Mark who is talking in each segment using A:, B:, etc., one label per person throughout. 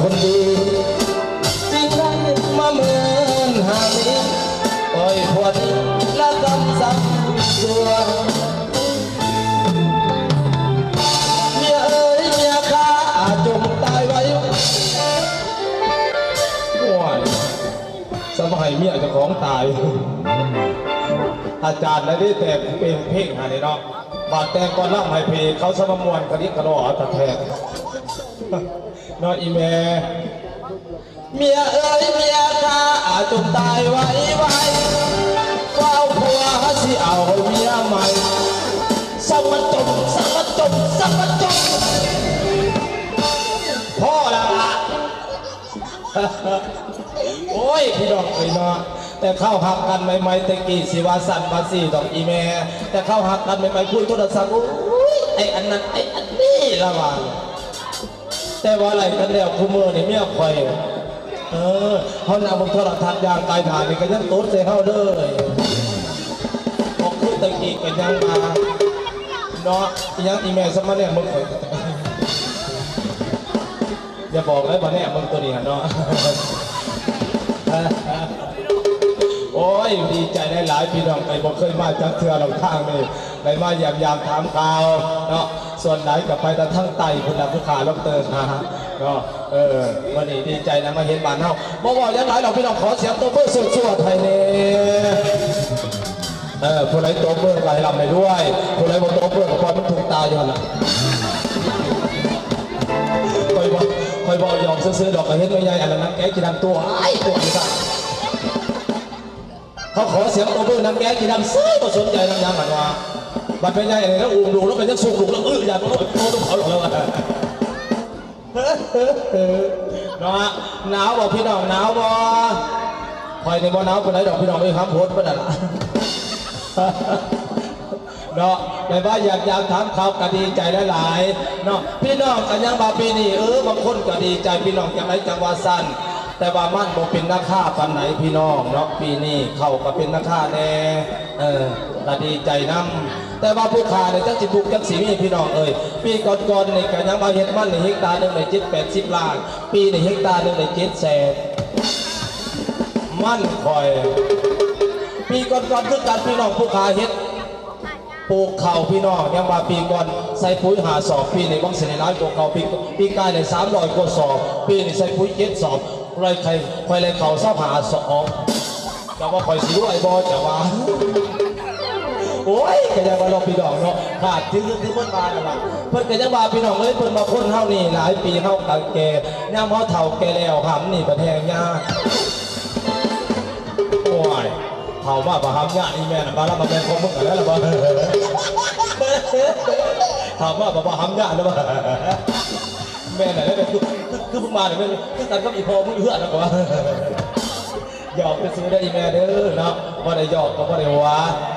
A: คนดีจริงได้มาเหมือนหานี้ปล่อยขวดและกำซับตัวเมียเอ๋ยเมียข้าอาจจมตายไว้ว้ายสมัยเมียเจ้าของตายอาจารย์ได้แต่เป็นเพ่งหานี่เนาะบาดแต่งก่อนล่ำให้เพเขาสมมวนกระดิกกระโดดตะแทกนอนอีเมเมียเอ๋ยเมียข้าอาจจมตายไว้เฝ้าผัวสิเอาเมียใหม่สมัจมสมัจมสมัจมพ่อละโอ้ยพี่ดอกไอ้เนาะแต่เข้าหักกันใหม่ๆตะกี้สิวาสันมาสี่ดอกอีเมแต่เข้าหักกันใหม่ๆคุยโทรศัพท์โอ้ยไอ้อันนั้นไอ้อันนี้ละว่าแต่ว่าอะไรกันแล้วคู่มือนี่เมียคอยเขานำบนโทรทัศน์ยางตายฐานนี่ก็ยังโต๊ดใส่เข้าเลยบอกคือตะกี้ก็ยังมาเนาะยังอีเมลสมัยเนี่ยมึงอย่าบอกเลยวันนี้มึงตัวนี้เนาะโอ้ยดีใจได้หลายพี่น้องไปบอกเคยมาจากเทือเราข้างนี่ไปมาหยามถามข่าวเนาะส่วนไหนกับไปแต่ทั้งไตคุณนักผู้ขาล็อกเตอร์นะฮะก็วันนี้ดีใจนะมาเห็นบ้านเฮาบอกว่ายังหลายเราพี่น้องขอเสียงตัวเพื่อสู้ๆไทยเนี่ยผู้ไรตัวเพื่อไหลลำไปด้วยผู้ไรบนตัวเพื่อกับพอมันถูกตาอยู่นะคอยบอกยอมซื้อดอกกระเฮ็ดไม่ใหญ่อันนั้นแกกินดำตัวไอ้ตัวนี้ครับเขาขอเสียงตัวเพื่อน้ำแกกินดำซื้อก็สนใจน้ำยางหันว่าบัดเป็นใหญ่เลยแล้วอุ้มดูแล้วเป็นยักษ์สูงดูแล้วอย่าต้องเขาหลอกแล้วเนาะหนาวบอกพี่น้องหนาวบ่คอยในบ่หนาวคนไหนดอกพี่น้องไม่ค้ำโพสต์ก็ได้ละเนาะแต่ว่าอยากถามข่าวก็ดีใจหลายๆเนาะพี่น้องกันยังบาปีนี้บางคนก็ดีใจพี่น้องจังไรจังว่าสั้นแต่ว่ามันบ่เป็นนักฆ่าปันไหนพี่น้องเนาะปีนี้เขาก็เป็นนักฆ่าแน่ก็ดีใจน้ำแต่ว่าผู้ขาเนี่ยจังจิบุกจังสีมีพี่น้องปีก่อนๆในกันยังมาเห็นมันในเฮกตาร์หนึ่งใน70-80 ล้านปีในเฮกตาร์หนึ่งใน700,000มันคอยปีก่อนๆคือการพี่น้องผู้ขาเห็ดปลูกเข่าพี่น้องยังมาปีก่อนใส่ปุ๋ยหาสอบปีในวังเสนาปลูกเข่าปีกายใน300 กว่าสอบปีในใส่ปุ๋ย7 สอบไรใครเลยเข่าเศร้าหาสอบแต่ว่าคอยสิรู้ไอ้บอจะว่าโอ้ยก็ยังมาลองพี่น้องเนาะขาดที่เพิ่นมาแล้วเพิ่นก็ยังมาพี่น้องเพิ่นมาพ้นเท่านี้หลายปีเท่ากันแก่ย่ำเขาเท่าแก่แล้วหำนี่ประแทงยากโอ้ยเท่ามาประหำยากอีแม่น่ะมาแล้วมาเป็นคนมึงกันแล้วล่ะบ่เท่ามาประหำยากแล้วบ่แม่น่ะได้คือมึงมาเนี่ยคือกันก็อีพอมึงเหือดแล้วก็หยอกไปซื้อได้อีแม่เด้อเนาะบ่ได้หยอกก็บ่ได้หัว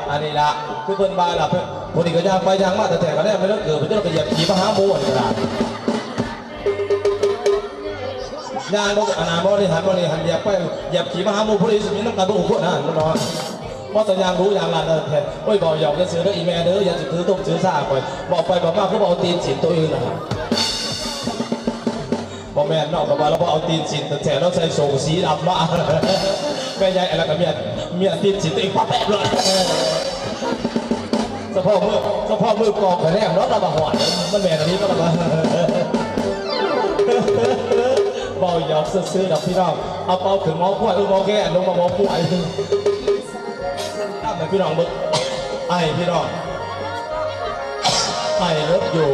A: อันนี้ละคือเพิ่นมาล่ะคนนี้ก็ย่างไปย่างมาแต่ก็ได้ไม่ต้องเกิดเพิ่นจะเหยียบขี่มาหาหมูอันนี้ล่ะย่างบ่อนาบ่ได้หันเหยียบไปเหยียบขี่มาหาหมูผู้ใดสิมีน้ำกันบ่ฮู้นะเนาะบ่ต้องย่างรู้ย่างลานแท้โอ้ยบ่หยอกจะซื้อได้อีแม่เด้ออย่าสิถือต้มถือซ่าไปบอกไปบอกมาคือบ่เอาตีนสินตัวอื่นน่ะบ่แม่นเนาะก็ว่าเราบ่เอาตีนสินแต่เราใส่ส่งสีดำมาแม่ใหญ่อะไรกับเมียตีนสินตัวเองปั๊บแปะเลยเฉพาะมือกองแน่เนาะเราบ่หอดมันแม่นอันนี้ก็แบบว่าเบาหยอกซื้อดอกพี่น้องเอาเป่าถึงหมอป่วยหมอแก่ลงมาหมอป่วยทำให้พี่น้องมึงไอ้พี่น้องไอ้เลิฟอยู่